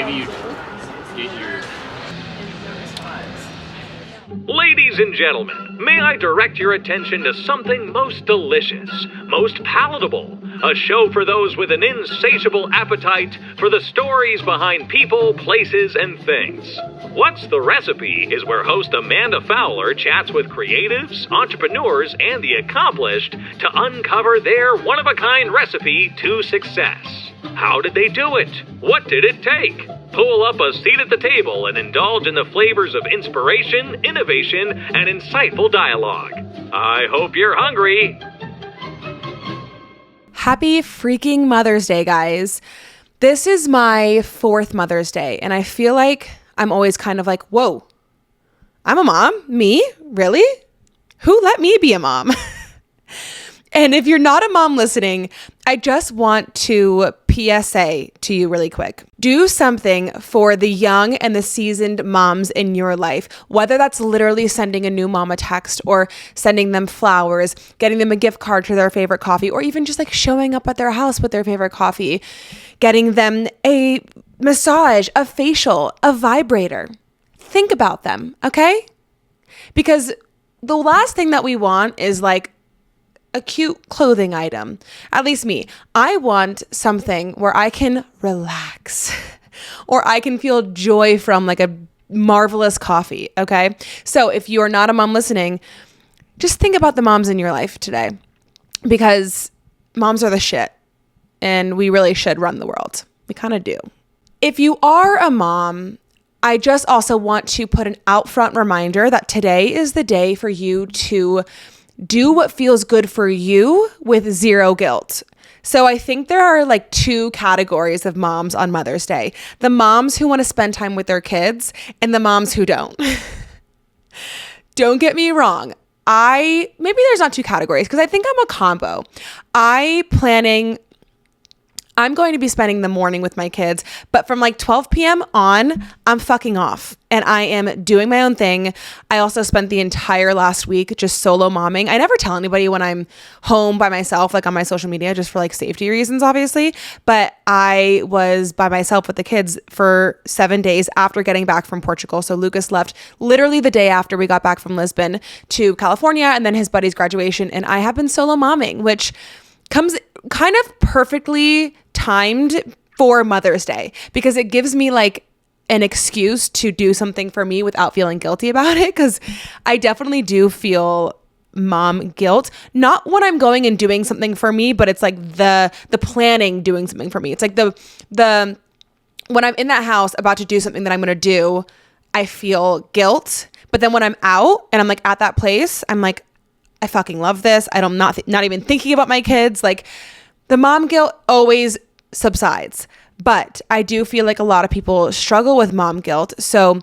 maybe you get your... Ladies and gentlemen, may I direct your attention to something most delicious, most palatable, a show for those with an insatiable appetite for the stories behind people, places, and things. What's the Recipe is where host Amanda Fowler chats with creatives, entrepreneurs, and the accomplished to uncover their one-of-a-kind recipe to success. How did they do it? What did it take? Pull up a seat at the table and indulge in the flavors of inspiration, innovation, and insightful dialogue. I hope you're hungry. Happy freaking Mother's Day, guys. This is my 4th Mother's Day, and I feel like I'm always kind of like, whoa, I'm a mom? Me? Really? Who let me be a mom? And if you're not a mom listening, I just want to PSA to you really quick. Do something for the young and the seasoned moms in your life, whether that's literally sending a new mom a text or sending them flowers, getting them a gift card to their favorite coffee, or even just like showing up at their house with their favorite coffee, getting them a massage, a facial, a vibrator. Think about them, okay? Because the last thing that we want is like a cute clothing item. At least me. I want something where I can relax or I can feel joy from, like a marvelous coffee, okay? So if you are not a mom listening, just think about the moms in your life today, because moms are the shit and we really should run the world. We kind of do. If you are a mom, I just also want to put an out front reminder that today is the day for you to do what feels good for you with zero guilt. So I think there are like 2 categories of moms on Mother's Day. The moms who want to spend time with their kids and the moms who don't. Don't get me wrong. Maybe there's not 2 categories because I think I'm a combo. I'm going to be spending the morning with my kids, but from like 12 p.m. on, I'm fucking off and I am doing my own thing. I also spent the entire last week just solo momming. I never tell anybody when I'm home by myself, like on my social media, just for like safety reasons, obviously. But I was by myself with the kids for 7 days after getting back from Portugal. So Lucas left literally the day after we got back from Lisbon to California and then his buddy's graduation. And I have been solo momming, which comes kind of perfectly timed for Mother's Day because it gives me like an excuse to do something for me without feeling guilty about it, because I definitely do feel mom guilt, not when I'm going and doing something for me, but it's like the planning doing something for me. It's like the when I'm in that house about to do something that I'm going to do, I feel guilt. But then when I'm out and I'm like at that place, I'm like, I fucking love this. I'm not even thinking about my kids. Like the mom guilt always subsides, but I do feel like a lot of people struggle with mom guilt. So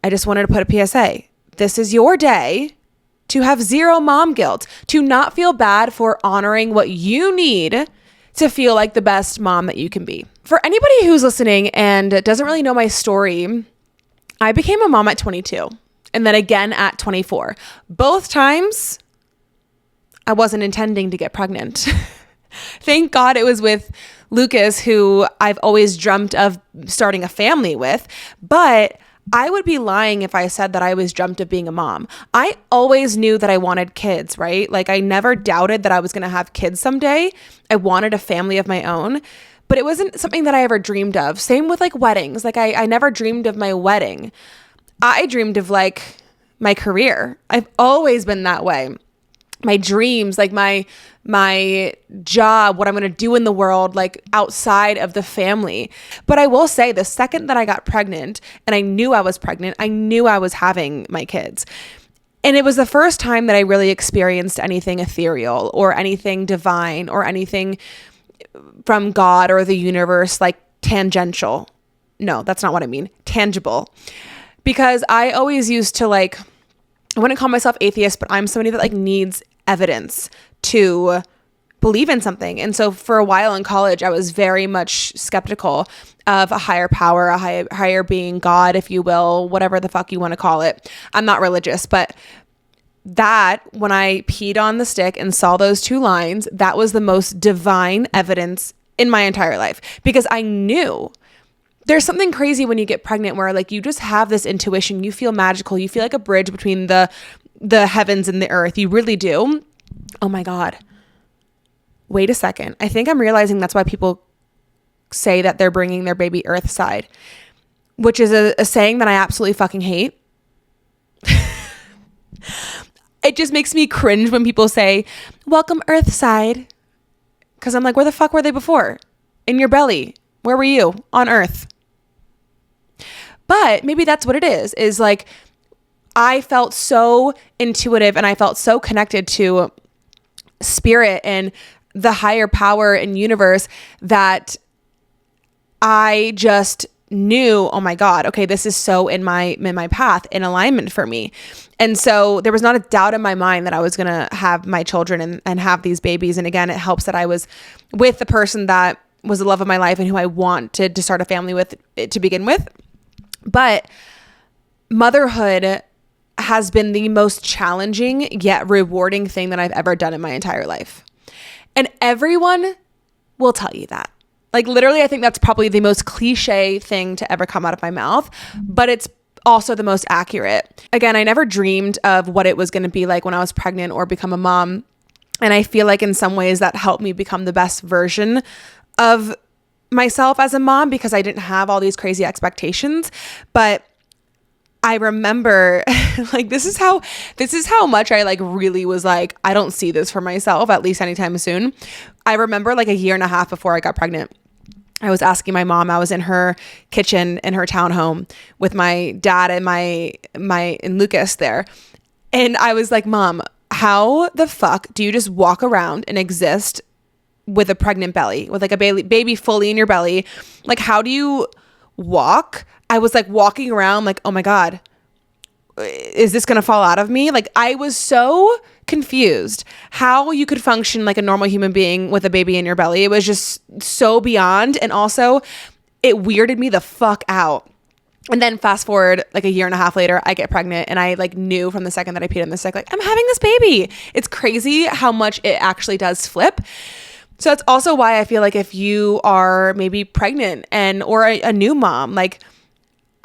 I just wanted to put a PSA. This is your day to have zero mom guilt, to not feel bad for honoring what you need to feel like the best mom that you can be. For anybody who's listening and doesn't really know my story, I became a mom at 22 and then again at 24. Both times I wasn't intending to get pregnant. Thank God it was with Lucas, who I've always dreamt of starting a family with, but I would be lying if I said that I always dreamt of being a mom. I always knew that I wanted kids, right? Like I never doubted that I was going to have kids someday. I wanted a family of my own, but it wasn't something that I ever dreamed of. Same with like weddings. Like I never dreamed of my wedding. I dreamed of like my career. I've always been that way. My dreams, like my job, what I'm going to do in the world, like outside of the family. But I will say the second that I got pregnant and I knew I was pregnant, I knew I was having my kids. And it was the first time that I really experienced anything ethereal or anything divine or anything from God or the universe, like tangential. No, that's not what I mean. Tangible. Because I always used to like, I wouldn't call myself atheist, but I'm somebody that like needs evidence to believe in something. And so for a while in college, I was very much skeptical of a higher power, a higher being, God, if you will, whatever the fuck you want to call it. I'm not religious, but that when I peed on the stick and saw those 2 lines, that was the most divine evidence in my entire life, because I knew there's something crazy when you get pregnant where like you just have this intuition. You feel magical. You feel like a bridge between the heavens and the earth. You really do. Oh my God. Wait a second. I think I'm realizing that's why people say that they're bringing their baby earth side, which is a saying that I absolutely fucking hate. It just makes me cringe when people say, welcome earth side. Because I'm like, where the fuck were they before? In your belly. Where were you? On earth. But maybe that's what it is like, I felt so intuitive and I felt so connected to spirit and the higher power and universe that I just knew, oh my God, okay, this is so in my path, in alignment for me. And so there was not a doubt in my mind that I was going to have my children and have these babies. And again, it helps that I was with the person that was the love of my life and who I wanted to start a family with to begin with. But motherhood has been the most challenging yet rewarding thing that I've ever done in my entire life. And everyone will tell you that. Like literally, I think that's probably the most cliche thing to ever come out of my mouth, but it's also the most accurate. Again, I never dreamed of what it was going to be like when I was pregnant or become a mom. And I feel like in some ways that helped me become the best version of myself as a mom because I didn't have all these crazy expectations. But I remember like, this is how much I like really was like, I don't see this for myself, at least anytime soon. I remember like a year and a half before I got pregnant, I was asking my mom, I was in her kitchen in her townhome with my dad and and Lucas there. And I was like, Mom, how the fuck do you just walk around and exist with a pregnant belly, with like a baby fully in your belly? Like, how do you walk? I was like walking around like, oh my God, is this going to fall out of me? Like I was so confused how you could function like a normal human being with a baby in your belly. It was just so beyond. And also it weirded me the fuck out. And then fast forward like a year and a half later, I get pregnant and I like knew from the second that I peed in the sick, like I'm having this baby. It's crazy how much it actually does flip. So that's also why I feel like if you are maybe pregnant or a new mom, like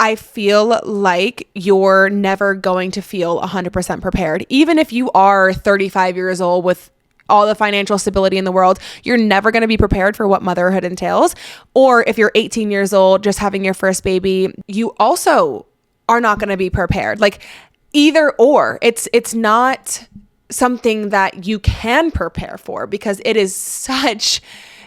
I feel like you're never going to feel 100% prepared. Even if you are 35 years old with all the financial stability in the world, you're never going to be prepared for what motherhood entails. Or if you're 18 years old, just having your first baby, you also are not going to be prepared. Like either or, it's not something that you can prepare for because it is such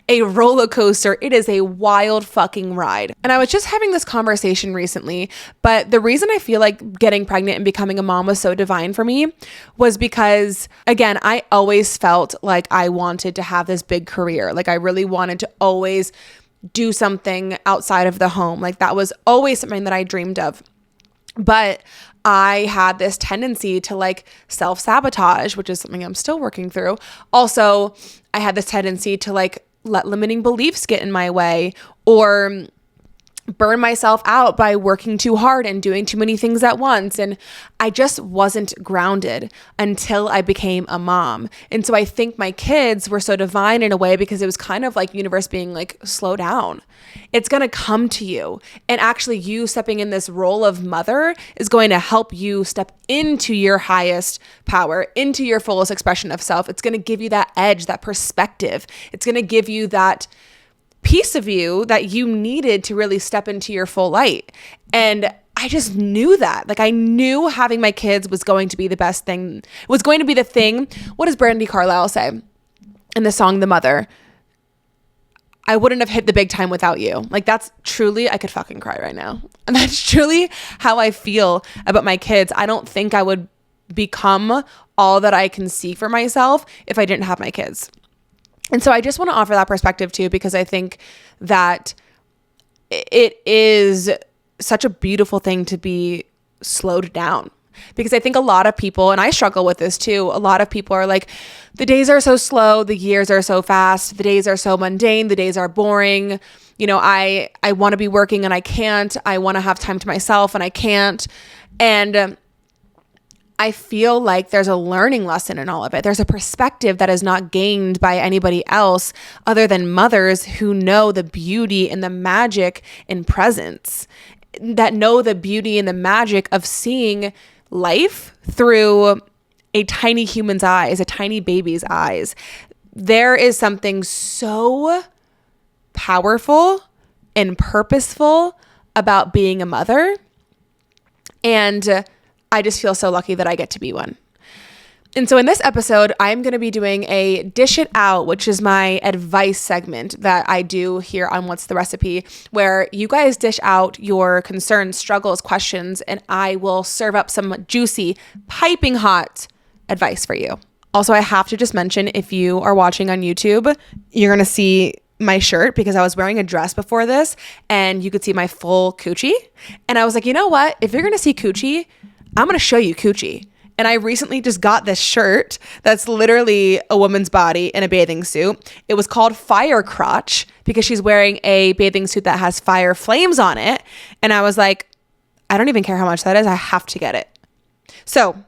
a roller coaster. It is a wild fucking ride. And I was just having this conversation recently, but the reason I feel like getting pregnant and becoming a mom was so divine for me was because, again, I always felt like I wanted to have this big career. Like I really wanted to always do something outside of the home. Like that was always something that I dreamed of. But I had this tendency to like self-sabotage, which is something I'm still working through. Also, I had this tendency to like let limiting beliefs get in my way or burn myself out by working too hard and doing too many things at once. And I just wasn't grounded until I became a mom. And so I think my kids were so divine in a way because it was kind of like universe being like, slow down. It's going to come to you. And actually you stepping in this role of mother is going to help you step into your highest power, into your fullest expression of self. It's going to give you that edge, that perspective. It's going to give you that piece of you that you needed to really step into your full light. And I just knew that. Like I knew having my kids was going to be the best thing, was going to be the thing. What does Brandi Carlile say in the song, The Mother? I wouldn't have hit the big time without you. Like that's truly, I could fucking cry right now. And that's truly how I feel about my kids. I don't think I would become all that I can see for myself if I didn't have my kids. And so I just want to offer that perspective too, because I think that it is such a beautiful thing to be slowed down. Because I think a lot of people, and I struggle with this too, a lot of people are like, the days are so slow, the years are so fast, the days are so mundane, the days are boring. You know, I want to be working and I can't. I want to have time to myself and I can't. And I feel like there's a learning lesson in all of it. There's a perspective that is not gained by anybody else other than mothers who know the beauty and the magic in presence, that know the beauty and the magic of seeing life through a tiny human's eyes, a tiny baby's eyes. There is something so powerful and purposeful about being a mother. And I just feel so lucky that I get to be one. And so in this episode, I'm going to be doing a Dish It Out, which is my advice segment that I do here on What's the Recipe, where you guys dish out your concerns, struggles, questions, and I will serve up some juicy, piping hot advice for you. Also, I have to just mention, if you are watching on YouTube, you're going to see my shirt because I was wearing a dress before this and you could see my full coochie. And I was like, you know what? If you're going to see coochie, I'm going to show you coochie. And I recently just got this shirt that's literally a woman's body in a bathing suit. It was called Fire Crotch because she's wearing a bathing suit that has fire flames on it. And I was like, I don't even care how much that is. I have to get it. So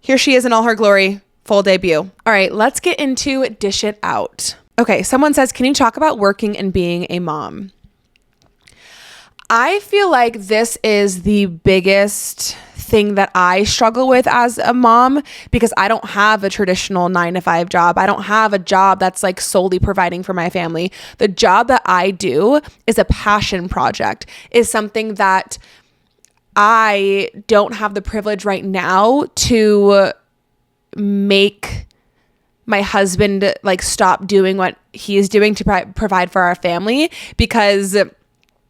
here she is in all her glory, full debut. All right, let's get into Dish It Out. Okay, someone says, can you talk about working and being a mom? I feel like this is the biggest thing that I struggle with as a mom because I don't have a traditional 9-to-5 job. I don't have a job that's like solely providing for my family. The job that I do is a passion project, is something that I don't have the privilege right now to make my husband like stop doing what he is doing to provide for our family because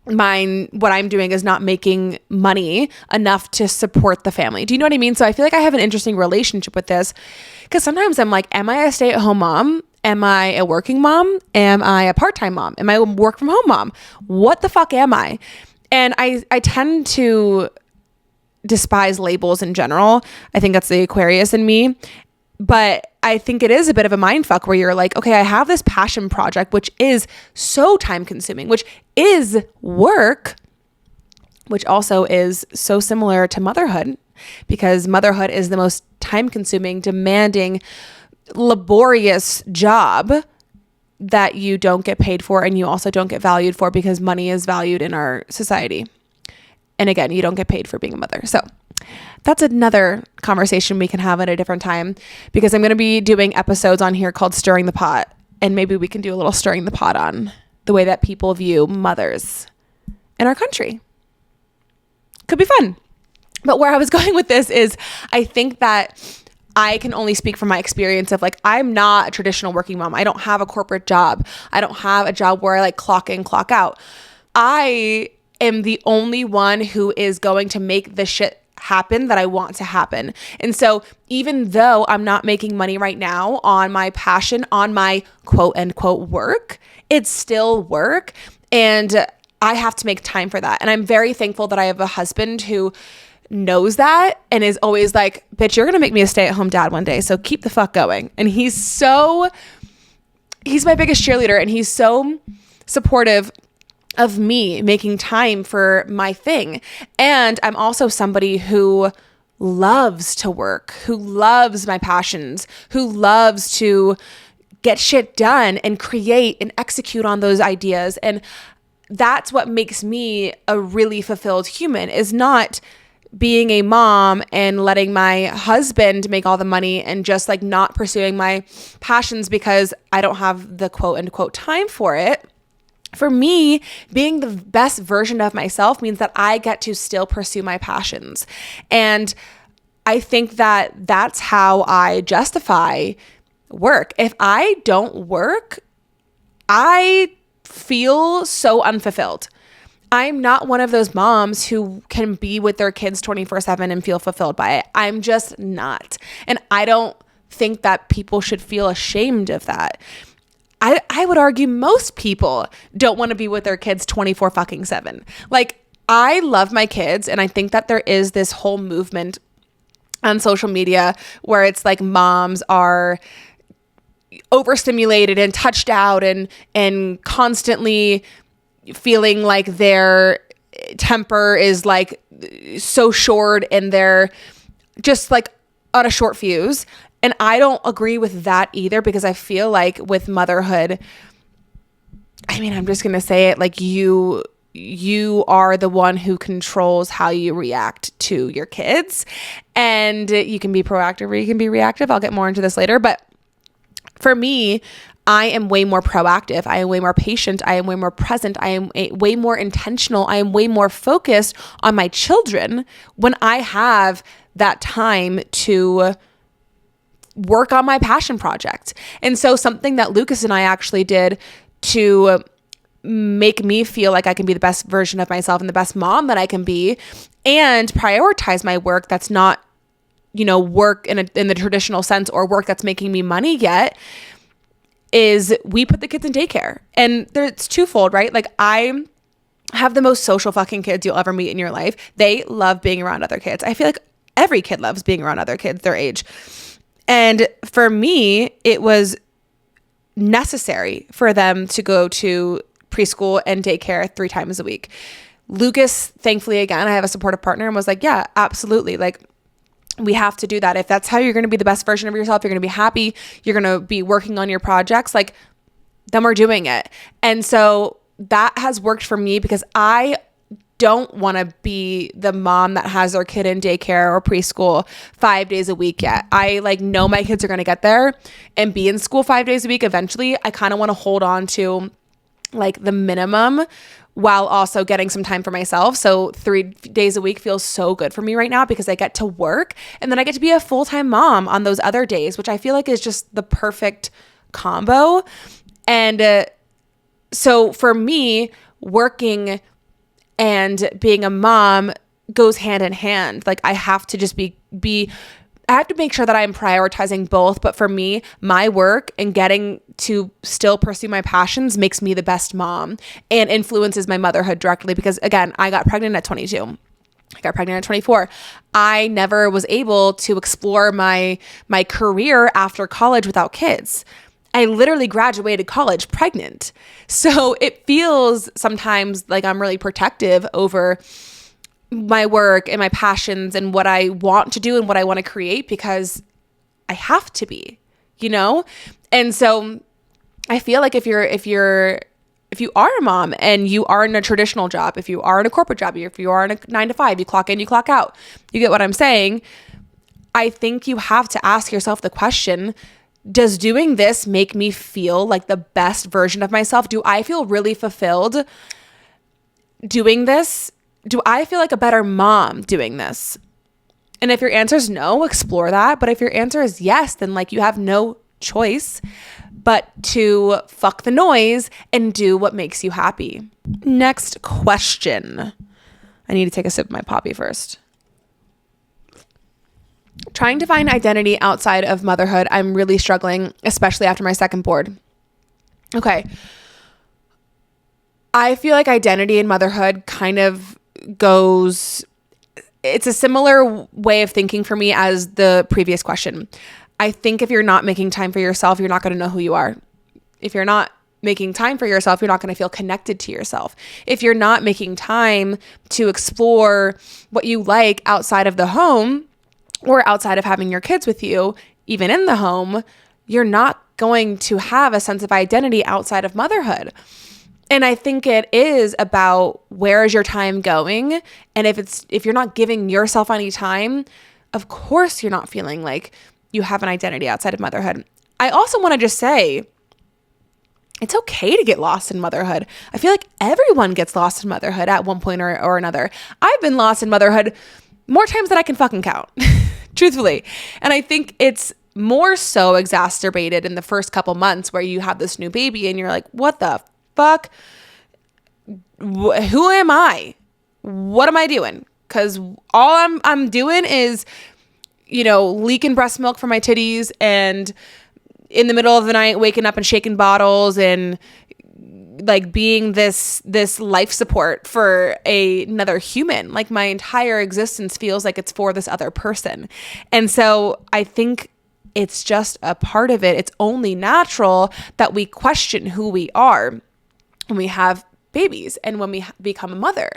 what I'm doing is not making money enough to support the family. Do you know what I mean? So I feel like I have an interesting relationship with this because sometimes I'm like, am I a stay-at-home mom? Am I a working mom? Am I a part-time mom? Am I a work-from-home mom? What the fuck am I? And I tend to despise labels in general. I think that's the Aquarius in me. But I think it is a bit of a mind fuck where you're like, okay, I have this passion project, which is so time consuming, which is work, which also is so similar to motherhood because motherhood is the most time consuming, demanding, laborious job that you don't get paid for and you also don't get valued for because money is valued in our society. And again, you don't get paid for being a mother. So that's another conversation we can have at a different time because I'm going to be doing episodes on here called Stirring the Pot. And maybe we can do a little stirring the pot on the way that people view mothers in our country. Could be fun. But where I was going with this is I think that I can only speak from my experience of like, I'm not a traditional working mom. I don't have a corporate job. I don't have a job where I like clock in, clock out. I am the only one who is going to make the shit happen that I want to happen. And so even though I'm not making money right now on my passion, on my quote unquote work, it's still work. And I have to make time for that. And I'm very thankful that I have a husband who knows that and is always like, bitch, you're going to make me a stay-at-home dad one day. So keep the fuck going. And he's my biggest cheerleader and he's so supportive of me making time for my thing. And I'm also somebody who loves to work, who loves my passions, who loves to get shit done and create and execute on those ideas. And that's what makes me a really fulfilled human, is not being a mom and letting my husband make all the money and just like not pursuing my passions because I don't have the quote unquote time for it. For me, being the best version of myself means that I get to still pursue my passions. And I think that that's how I justify work. If I don't work, I feel so unfulfilled. I'm not one of those moms who can be with their kids 24/7 and feel fulfilled by it. I'm just not. And I don't think that people should feel ashamed of that. I would argue most people don't want to be with their kids 24/7. Like, I love my kids, and I think that there is this whole movement on social media where it's like moms are overstimulated and touched out and constantly feeling like their temper is like so short and they're just like on a short fuse. And I don't agree with that either, because I feel like with motherhood, I mean, I'm just going to say it, like you are the one who controls how you react to your kids, and you can be proactive or you can be reactive. I'll get more into this later. But for me, I am way more proactive. I am way more patient. I am way more present. I am way more intentional. I am way more focused on my children when I have that time to work on my passion project. And so something that Lucas and I actually did to make me feel like I can be the best version of myself and the best mom that I can be, and prioritize my work that's not, work in the traditional sense, or work that's making me money yet, is we put the kids in daycare. And it's twofold, right? Like, I have the most social fucking kids you'll ever meet in your life. They love being around other kids. I feel like every kid loves being around other kids their age. And for me, it was necessary for them to go to preschool and daycare 3 times a week. Lucas, thankfully, again, I have a supportive partner, and was like, yeah, absolutely. Like, we have to do that. If that's how you're going to be the best version of yourself, you're going to be happy, you're going to be working on your projects, like, then we're doing it. And so that has worked for me, because I don't want to be the mom that has their kid in daycare or preschool 5 days a week yet. I know my kids are going to get there and be in school 5 days a week eventually. I kind of want to hold on to the minimum while also getting some time for myself. So 3 days a week feels so good for me right now, because I get to work and then I get to be a full-time mom on those other days, which I feel like is just the perfect combo. And so for me, working and being a mom goes hand in hand. Like, I have to just I have to make sure that I'm prioritizing both. But for me, my work and getting to still pursue my passions makes me the best mom and influences my motherhood directly. Because again, I got pregnant at 22. I got pregnant at 24. I never was able to explore my career after college without kids. I literally graduated college pregnant. So it feels sometimes like I'm really protective over my work and my passions and what I want to do and what I want to create, because I have to be, And so I feel like if you are a mom and you are in a traditional job, if you are in a corporate job, if you are in a 9 to 5, you clock in, you clock out, you get what I'm saying? I think you have to ask yourself the question, does doing this make me feel like the best version of myself? Do I feel really fulfilled doing this? Do I feel like a better mom doing this? And if your answer is no, explore that. But if your answer is yes, then you have no choice but to fuck the noise and do what makes you happy. Next question. I need to take a sip of my poppy first. Trying to find identity outside of motherhood. I'm really struggling, especially after my second board. Okay. I feel like identity in motherhood kind of it's a similar way of thinking for me as the previous question. I think if you're not making time for yourself, you're not going to know who you are. If you're not making time for yourself, you're not going to feel connected to yourself. If you're not making time to explore what you like outside of the home or outside of having your kids with you, even in the home, you're not going to have a sense of identity outside of motherhood. And I think it is about, where is your time going? And if you're not giving yourself any time, of course you're not feeling like you have an identity outside of motherhood. I also want to just say, it's okay to get lost in motherhood. I feel like everyone gets lost in motherhood at one point or another. I've been lost in motherhood more times than I can fucking count, truthfully. And I think it's more so exacerbated in the first couple months where you have this new baby and you're like, what the fuck? Who am I? What am I doing? Because all I'm doing is, leaking breast milk from my titties, and in the middle of the night waking up and shaking bottles, and being this life support for another human. Like, my entire existence feels like it's for this other person. And so I think it's just a part of it. It's only natural that we question who we are when we have babies and when we become a mother.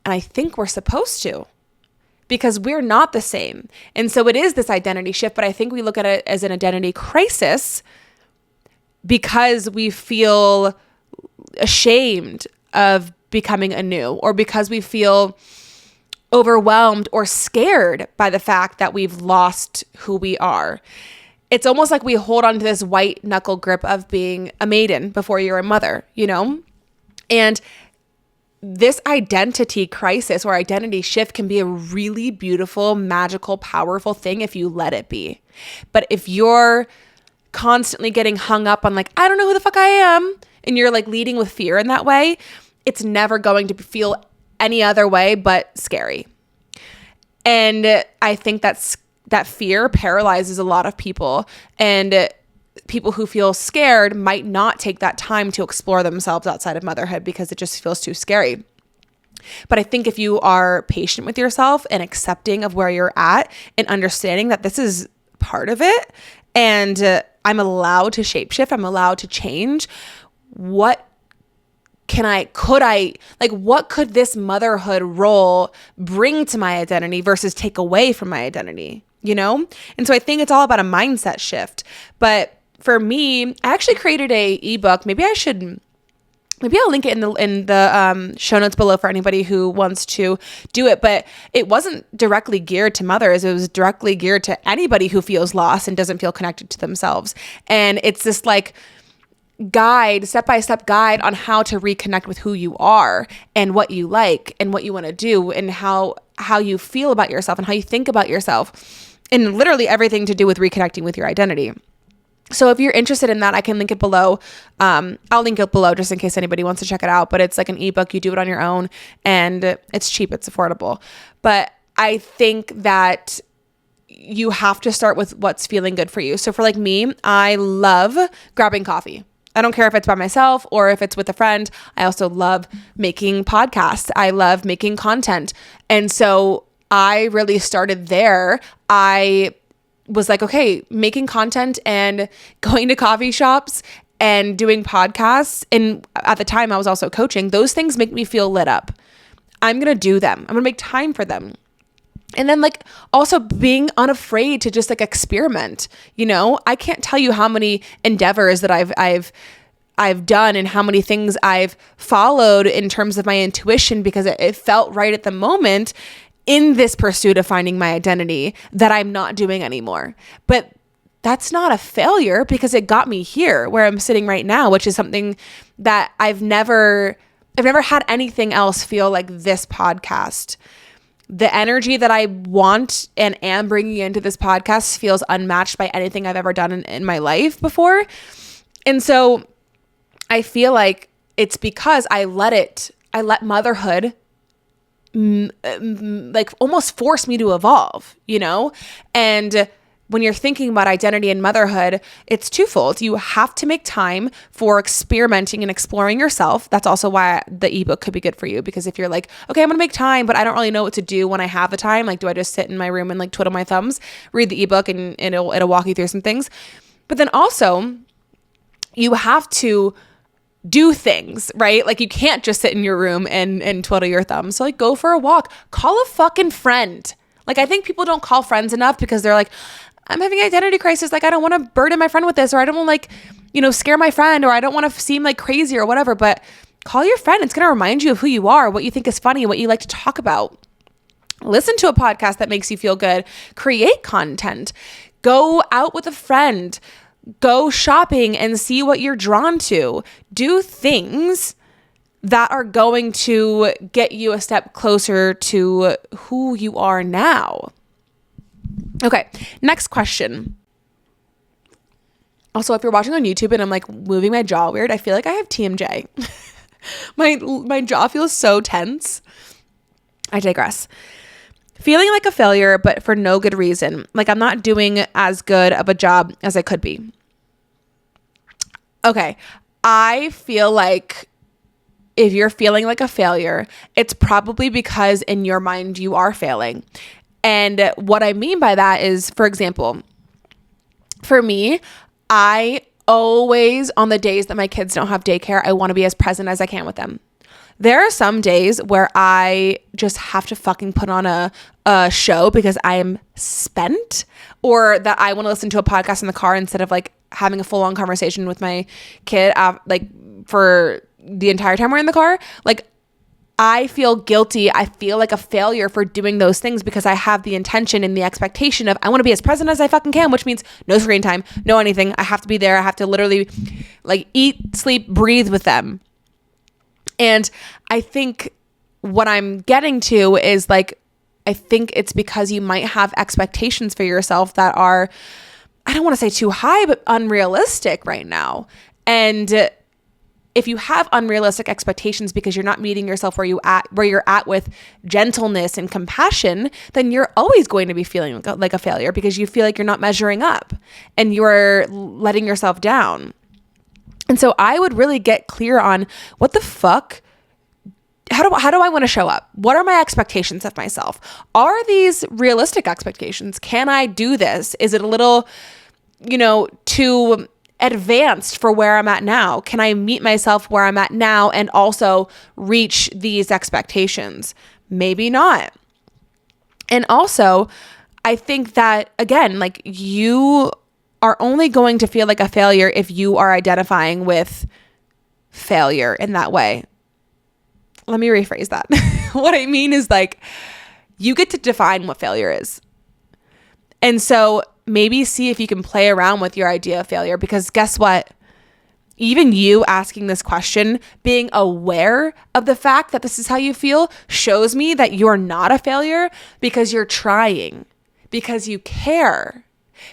And I think we're supposed to, because we're not the same. And so it is this identity shift, but I think we look at it as an identity crisis because we feel ashamed of becoming anew, or because we feel overwhelmed or scared by the fact that we've lost who we are. It's almost like we hold on to this white knuckle grip of being a maiden before you're a mother, you know? And this identity crisis or identity shift can be a really beautiful, magical, powerful thing if you let it be. But if you're constantly getting hung up on like, I don't know who the fuck I am, and you're like leading with fear in that way, it's never going to feel any other way but scary. And I think that fear paralyzes a lot of people, and people who feel scared might not take that time to explore themselves outside of motherhood because it just feels too scary. But I think if you are patient with yourself and accepting of where you're at and understanding that this is part of it, and I'm allowed to shapeshift, I'm allowed to change, what could this motherhood role bring to my identity versus take away from my identity, you know? And so I think it's all about a mindset shift. But for me, I actually created a ebook. Maybe I'll link it in the show notes below for anybody who wants to do it. But it wasn't directly geared to mothers. It was directly geared to anybody who feels lost and doesn't feel connected to themselves. And it's this like step-by-step guide on how to reconnect with who you are and what you like and what you want to do and how you feel about yourself and how you think about yourself, and literally everything to do with reconnecting with your identity. So if you're interested in that, I can link it below. I'll link it below just in case anybody wants to check it out. But it's like an ebook. You do it on your own, and it's cheap. It's affordable. But I think that you have to start with what's feeling good for you. So for like me, I love grabbing coffee. I don't care if it's by myself or if it's with a friend. I also love making podcasts. I love making content. And so I really started there. I was like, okay, making content and going to coffee shops and doing podcasts. And at the time I was also coaching. Those things make me feel lit up. I'm going to do them. I'm going to make time for them. And then like also being unafraid to just like experiment, you know, I can't tell you how many endeavors that I've done and how many things I've followed in terms of my intuition because it felt right at the moment in this pursuit of finding my identity that I'm not doing anymore. But that's not a failure because it got me here where I'm sitting right now, which is something that I've never had anything else feel like this podcast. The energy that I want and am bringing into this podcast feels unmatched by anything I've ever done in my life before. And so I feel like it's because I let motherhood like almost force me to evolve, you know? And when you're thinking about identity and motherhood, it's twofold. You have to make time for experimenting and exploring yourself. That's also why the ebook could be good for you, because if you're like, okay, I'm going to make time, but I don't really know what to do when I have the time. Like, do I just sit in my room and like twiddle my thumbs, read the ebook and it'll walk you through some things. But then also you have to do things, right? Like you can't just sit in your room and twiddle your thumbs. So like go for a walk, call a fucking friend. Like I think people don't call friends enough because they're like, I'm having an identity crisis. Like I don't want to burden my friend with this, or I don't want to like, you know, scare my friend, or I don't want to seem like crazy or whatever, but call your friend. It's going to remind you of who you are, what you think is funny, what you like to talk about. Listen to a podcast that makes you feel good, create content, go out with a friend, go shopping and see what you're drawn to. Do things that are going to get you a step closer to who you are now. Okay, next question. Also, if you're watching on YouTube and I'm like moving my jaw weird, I feel like I have TMJ. My jaw feels so tense. I digress. Feeling like a failure, but for no good reason. Like I'm not doing as good of a job as I could be. Okay, I feel like if you're feeling like a failure, it's probably because in your mind you are failing. And what I mean by that is, for example, for me, I always, on the days that my kids don't have daycare, I want to be as present as I can with them. There are some days where I just have to fucking put on a show because I am spent, or that I want to listen to a podcast in the car instead of like having a full on conversation with my kid, like for the entire time we're in the car. Like, I feel guilty. I feel like a failure for doing those things because I have the intention and the expectation of I want to be as present as I fucking can, which means no screen time, no anything. I have to be there. I have to literally like eat, sleep, breathe with them. And I think what I'm getting to is like, I think it's because you might have expectations for yourself that are, I don't want to say too high, but unrealistic right now. And if you have unrealistic expectations because you're not meeting yourself where you're at with gentleness and compassion, then you're always going to be feeling like a failure because you feel like you're not measuring up and you're letting yourself down. And so I would really get clear on what the fuck, how do I want to show up? What are my expectations of myself? Are these realistic expectations? Can I do this? Is it a little, too advanced for where I'm at now? Can I meet myself where I'm at now and also reach these expectations? Maybe not. And also, I think that, again, like, you are only going to feel like a failure if you are identifying with failure in that way. Let me rephrase that. What I mean is, like, you get to define what failure is. And so maybe see if you can play around with your idea of failure, because guess what? Even you asking this question, being aware of the fact that this is how you feel, shows me that you're not a failure because you're trying, because you care,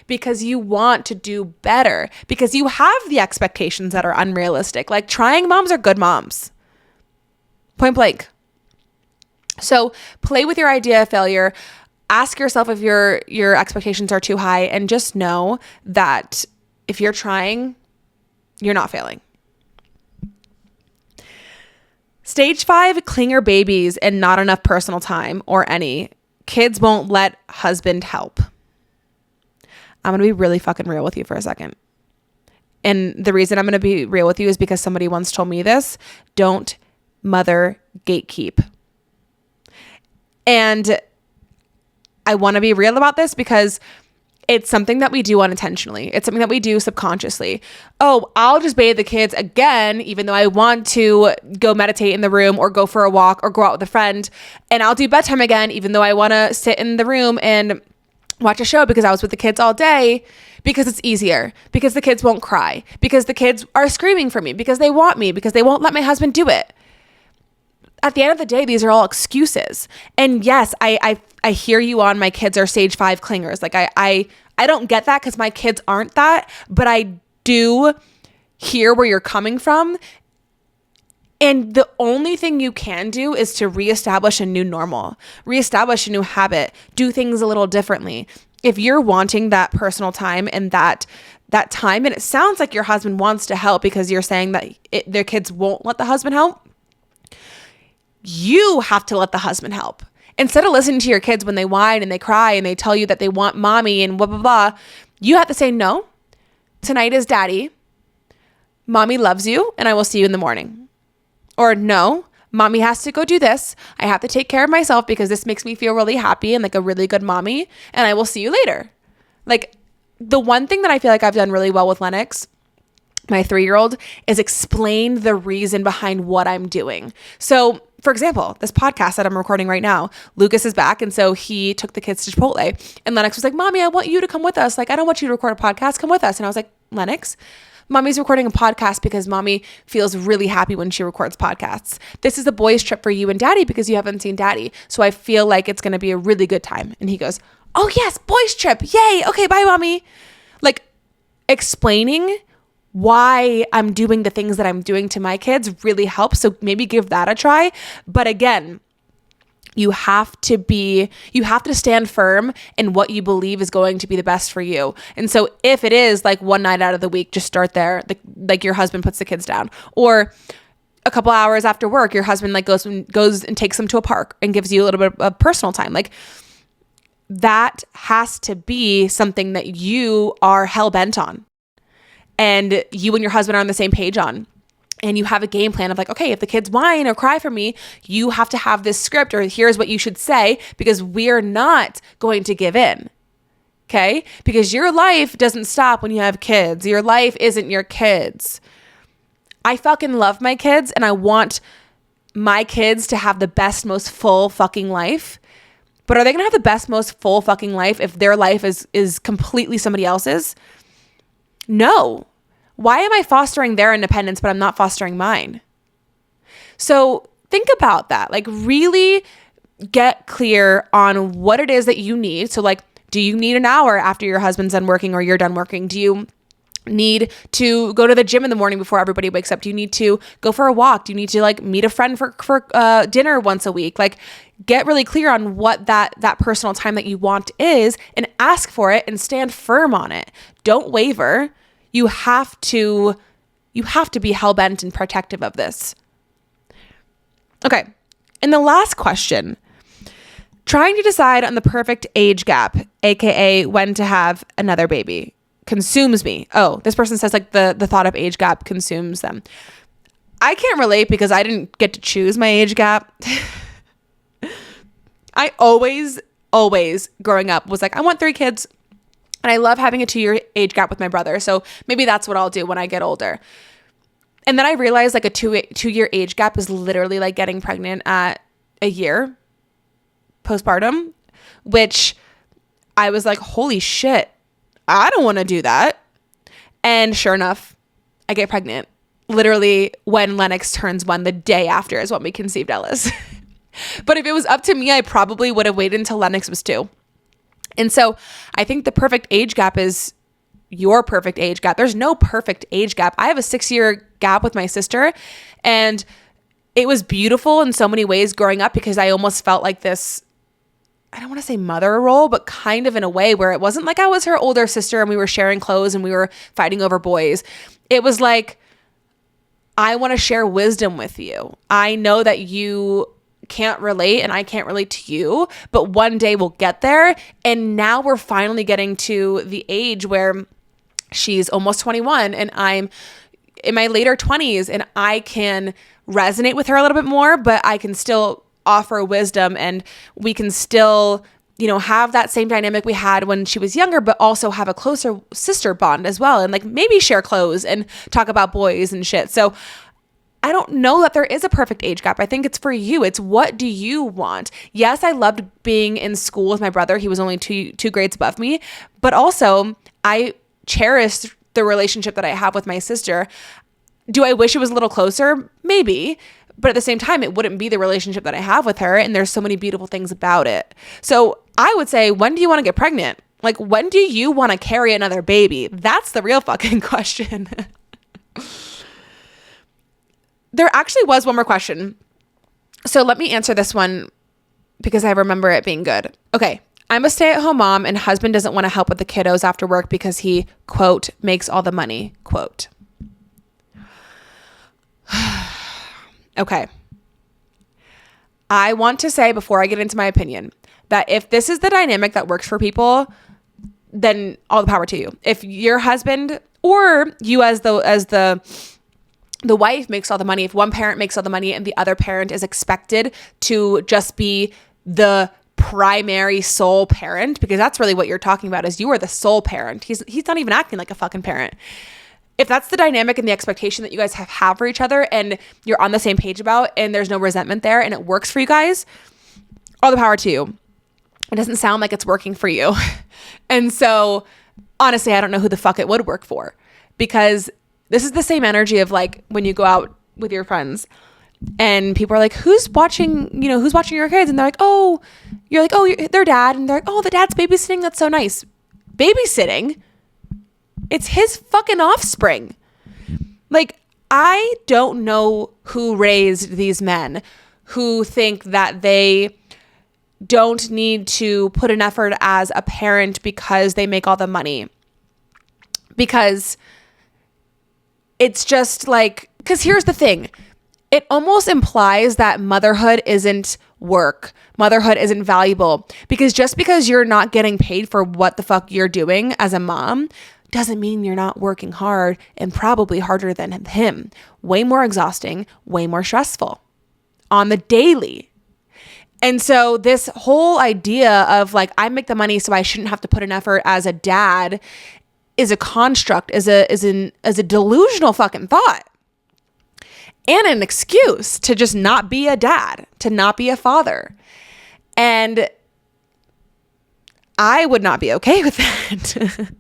because you want to do better, because you have the expectations that are unrealistic. Like, trying moms are good moms. Point blank. So play with your idea of failure. Ask yourself if your expectations are too high, and just know that if you're trying, you're not failing. Stage 5, clinger babies and not enough personal time or any. Kids won't let husband help. I'm going to be really fucking real with you for a second. And the reason I'm going to be real with you is because somebody once told me this: don't mother gatekeep. And I want to be real about this because it's something that we do unintentionally. It's something that we do subconsciously. Oh, I'll just bathe the kids again, even though I want to go meditate in the room or go for a walk or go out with a friend. And I'll do bedtime again, even though I want to sit in the room and watch a show because I was with the kids all day, because it's easier, because the kids won't cry, because the kids are screaming for me, because they want me, because they won't let my husband do it. At the end of the day, these are all excuses. And yes, I hear you on my kids are stage 5 clingers. Like, I don't get that because my kids aren't that, but I do hear where you're coming from. And the only thing you can do is to reestablish a new normal, reestablish a new habit, do things a little differently. If you're wanting that personal time and that time, and it sounds like your husband wants to help because you're saying that their kids won't let the husband help, you have to let the husband help. Instead of listening to your kids when they whine and they cry and they tell you that they want mommy and blah, blah, blah, you have to say, no, tonight is daddy. Mommy loves you and I will see you in the morning. Or no, mommy has to go do this. I have to take care of myself because this makes me feel really happy and like a really good mommy, and I will see you later. Like, the one thing that I feel like I've done really well with Lennox, my 3-year-old, is explain the reason behind what I'm doing. So, for example, this podcast that I'm recording right now, Lucas is back, and so he took the kids to Chipotle, and Lennox was like, Mommy, I want you to come with us. Like, I don't want you to record a podcast. Come with us. And I was like, Lennox, Mommy's recording a podcast because Mommy feels really happy when she records podcasts. This is a boys' trip for you and Daddy because you haven't seen Daddy. So I feel like it's going to be a really good time. And he goes, oh yes, boys' trip. Yay. Okay, bye, Mommy. Like, explaining why I'm doing the things that I'm doing to my kids really helps. So maybe give that a try. But again, you have to stand firm in what you believe is going to be the best for you. And so if it is like one night out of the week, just start there. Like your husband puts the kids down, or a couple hours after work, your husband like goes and takes them to a park and gives you a little bit of personal time. Like, that has to be something that you are hell bent on and you and your husband are on the same page on. and you have a game plan of like, okay, if the kids whine or cry for me, you have to have this script, or here's what you should say, because we're not going to give in. Okay? Because your life doesn't stop when you have kids. Your life isn't your kids. I fucking love my kids, and I want my kids to have the best, most full fucking life. But are they going to have the best, most full fucking life if their life is completely somebody else's? No. Why am I fostering their independence, but I'm not fostering mine? So think about that. Like, really get clear on what it is that you need. So like, do you need an hour after your husband's done working or you're done working? Do you need to go to the gym in the morning before everybody wakes up? Do you need to go for a walk? Do you need to like meet a friend for dinner once a week? Like, get really clear on what that personal time that you want is, and ask for it and stand firm on it. Don't waver. You have to be hell-bent and protective of this. Okay. And the last question, trying to decide on the perfect age gap, aka when to have another baby, consumes me. Oh, this person says like the thought of age gap consumes them. I can't relate because I didn't get to choose my age gap. I always growing up was like, I want 3 kids. And I love having a 2-year age gap with my brother. So maybe that's what I'll do when I get older. And then I realized like a 2-year age gap is literally like getting pregnant at a year postpartum, which I was like, holy shit, I don't want to do that. And sure enough, I get pregnant literally when Lennox turns 1, the day after is when we conceived Ellis. But if it was up to me, I probably would have waited until Lennox was 2. And so I think the perfect age gap is your perfect age gap. There's no perfect age gap. I have a 6-year gap with my sister, and it was beautiful in so many ways growing up because I almost felt like this, I don't want to say mother role, but kind of in a way where it wasn't like I was her older sister and we were sharing clothes and we were fighting over boys. It was like, I want to share wisdom with you. I know that you can't relate and I can't relate to you, but one day we'll get there. And now we're finally getting to the age where she's almost 21 and I'm in my later 20s, and I can resonate with her a little bit more, but I can still offer wisdom, and we can still, have that same dynamic we had when she was younger, but also have a closer sister bond as well. And like maybe share clothes and talk about boys and shit. So I don't know that there is a perfect age gap. I think it's for you. It's what do you want? Yes, I loved being in school with my brother. He was only two grades above me, but also I cherished the relationship that I have with my sister. Do I wish it was a little closer? Maybe. But at the same time, it wouldn't be the relationship that I have with her. And there's so many beautiful things about it. So I would say, when do you want to get pregnant? Like, when do you want to carry another baby? That's the real fucking question. There actually was one more question. So let me answer this one because I remember it being good. Okay. I'm a stay-at-home mom and husband doesn't want to help with the kiddos after work because he, quote, makes all the money, quote. Okay. I want to say before I get into my opinion that if this is the dynamic that works for people, then all the power to you. If your husband or you as the wife makes all the money, if one parent makes all the money and the other parent is expected to just be the primary sole parent, because that's really what you're talking about, is you are the sole parent. He's not even acting like a fucking parent. If that's the dynamic and the expectation that you guys have for each other and you're on the same page about, and there's no resentment there and it works for you guys, all the power to you. It doesn't sound like it's working for you. And so honestly, I don't know who the fuck it would work for, because this is the same energy of like when you go out with your friends and people are like, who's watching your kids? And they're like, oh, you're like, oh, their dad. And they're like, oh, the dad's babysitting. That's so nice. Babysitting? It's his fucking offspring. Like, I don't know who raised these men who think that they don't need to put an effort as a parent because they make all the money. Because it's just like, because here's the thing. It almost implies that motherhood isn't work. Motherhood isn't valuable. Because just because you're not getting paid for what the fuck you're doing as a mom doesn't mean you're not working hard, and probably harder than him. Way more exhausting, way more stressful on the daily. And so this whole idea of like, I make the money so I shouldn't have to put an effort as a dad is a construct, is a delusional fucking thought. And an excuse to just not be a dad, to not be a father. And I would not be okay with that.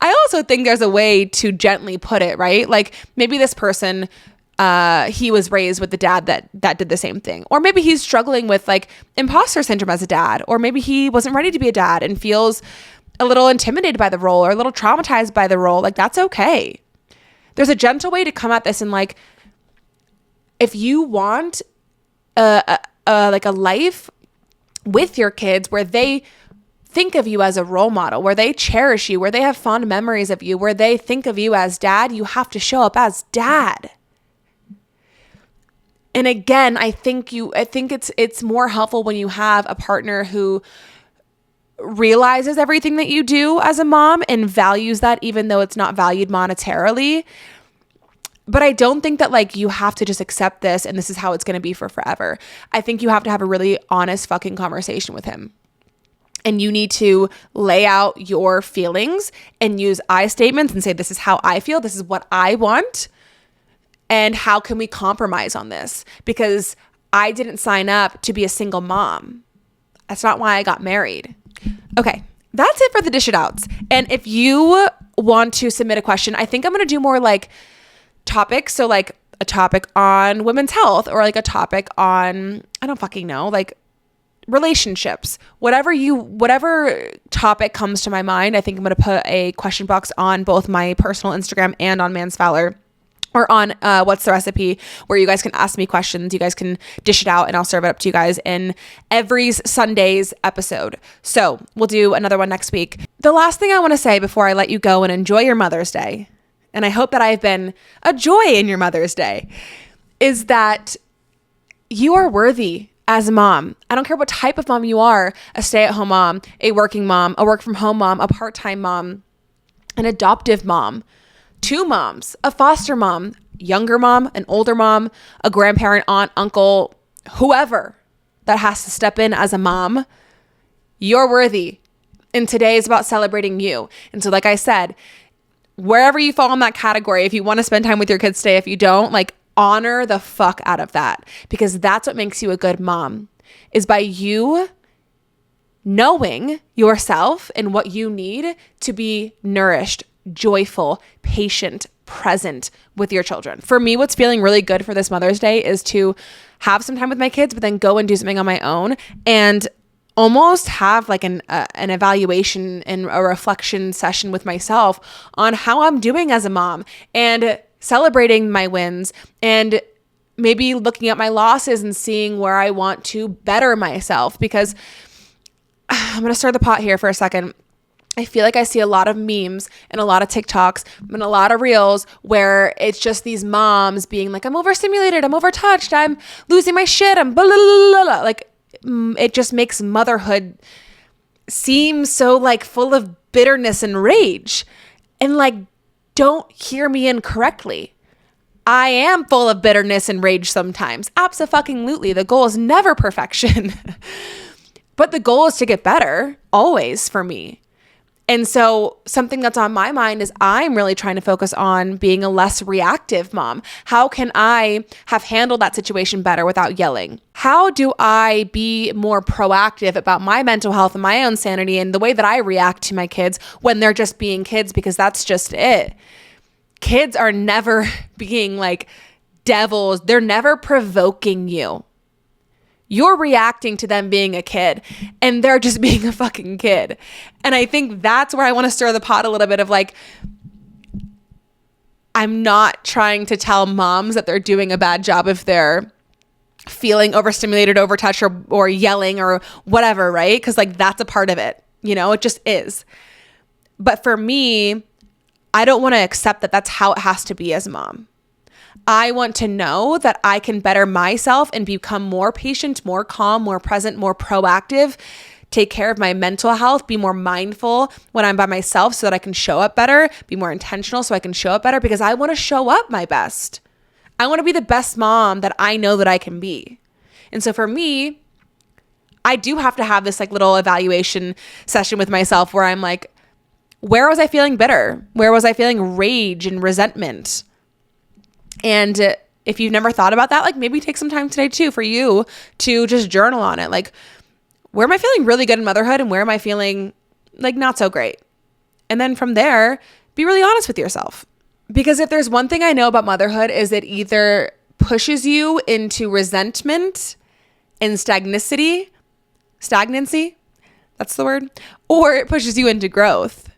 I also think there's a way to gently put it, right? Like maybe this person, he was raised with the dad that did the same thing. Or maybe he's struggling with like imposter syndrome as a dad. Or maybe he wasn't ready to be a dad and feels a little intimidated by the role or a little traumatized by the role. Like that's okay. There's a gentle way to come at this, and like, if you want like a life with your kids where they think of you as a role model, where they cherish you, where they have fond memories of you, where they think of you as dad, you have to show up as dad. And again, I think it's more helpful when you have a partner who realizes everything that you do as a mom and values that, even though it's not valued monetarily. But I don't think that like you have to just accept this and this is how it's going to be for forever. I think you have to have a really honest fucking conversation with him. And you need to lay out your feelings and use I statements and say, this is how I feel. This is what I want. And how can we compromise on this? Because I didn't sign up to be a single mom. That's not why I got married. Okay, that's it for the dish it outs. And if you want to submit a question, I think I'm going to do more like topics. So like a topic on women's health, or like a topic on, I don't fucking know, like relationships, whatever topic comes to my mind. I think I'm going to put a question box on both my personal Instagram and on Mansfowler, or on What's the Recipe, where you guys can ask me questions. You guys can dish it out and I'll serve it up to you guys in every Sunday's episode. So we'll do another one next week. The last thing I want to say before I let you go and enjoy your Mother's Day, and I hope that I've been a joy in your Mother's Day, is that you are worthy as a mom. I don't care what type of mom you are, a stay-at-home mom, a working mom, a work-from-home mom, a part-time mom, an adoptive mom, two moms, a foster mom, younger mom, an older mom, a grandparent, aunt, uncle, whoever that has to step in as a mom. You're worthy. And today is about celebrating you. And so like I said, wherever you fall in that category, if you want to spend time with your kids, stay. If you don't, like, honor the fuck out of that, because that's what makes you a good mom, is by you knowing yourself and what you need to be nourished, joyful, patient, present with your children. For me, what's feeling really good for this Mother's Day is to have some time with my kids, but then go and do something on my own and almost have like an evaluation and a reflection session with myself on how I'm doing as a mom, and celebrating my wins, and maybe looking at my losses and seeing where I want to better myself. Because I'm going to stir the pot here for a second. I feel like I see a lot of memes and a lot of TikToks and a lot of reels where it's just these moms being like, I'm overstimulated, I'm overtouched, I'm losing my shit, I'm blah, blah, blah, blah. Like, it just makes motherhood seem so like full of bitterness and rage. And like, don't hear me incorrectly. I am full of bitterness and rage sometimes. Abso-fucking-lutely. The goal is never perfection. But the goal is to get better, always, for me. And so something that's on my mind is I'm really trying to focus on being a less reactive mom. How can I have handled that situation better without yelling? How do I be more proactive about my mental health and my own sanity and the way that I react to my kids when they're just being kids? Because that's just it. Kids are never being like devils. They're never provoking you. You're reacting to them being a kid, and they're just being a fucking kid. And I think that's where I want to stir the pot a little bit of like, I'm not trying to tell moms that they're doing a bad job if they're feeling overstimulated, overtouched, or yelling or whatever, right? Because like that's a part of it, you know, it just is. But for me, I don't want to accept that that's how it has to be as a mom. I want to know that I can better myself and become more patient, more calm, more present, more proactive take care of my mental health, be more mindful when I'm by myself so that I can show up better, be more intentional so I can show up better, because I want to show up my best. I want to be the best mom that I know that I can be. And so for me, I do have to have this like little evaluation session with myself where I'm like, where was I feeling bitter? Where was I feeling rage and resentment? And if you've never thought about that, like maybe take some time today too for you to just journal on it. Like, where am I feeling really good in motherhood and where am I feeling like not so great? And then from there, be really honest with yourself. Because if there's one thing I know about motherhood is it either pushes you into resentment and stagnancy, that's the word, or it pushes you into growth.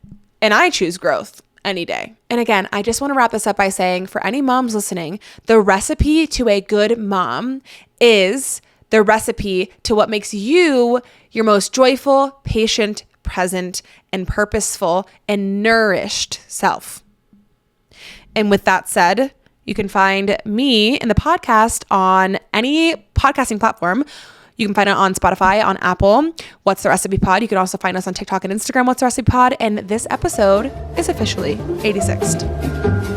And I choose growth any day. And again, I just want to wrap this up by saying for any moms listening, the recipe to a good mom is the recipe to what makes you your most joyful, patient, present, and purposeful and nourished self. And with that said, you can find me in the podcast on any podcasting platform. You can find it on Spotify, on Apple, What's the Recipe Pod. You can also find us on TikTok and Instagram, What's the Recipe Pod. And this episode is officially 86th.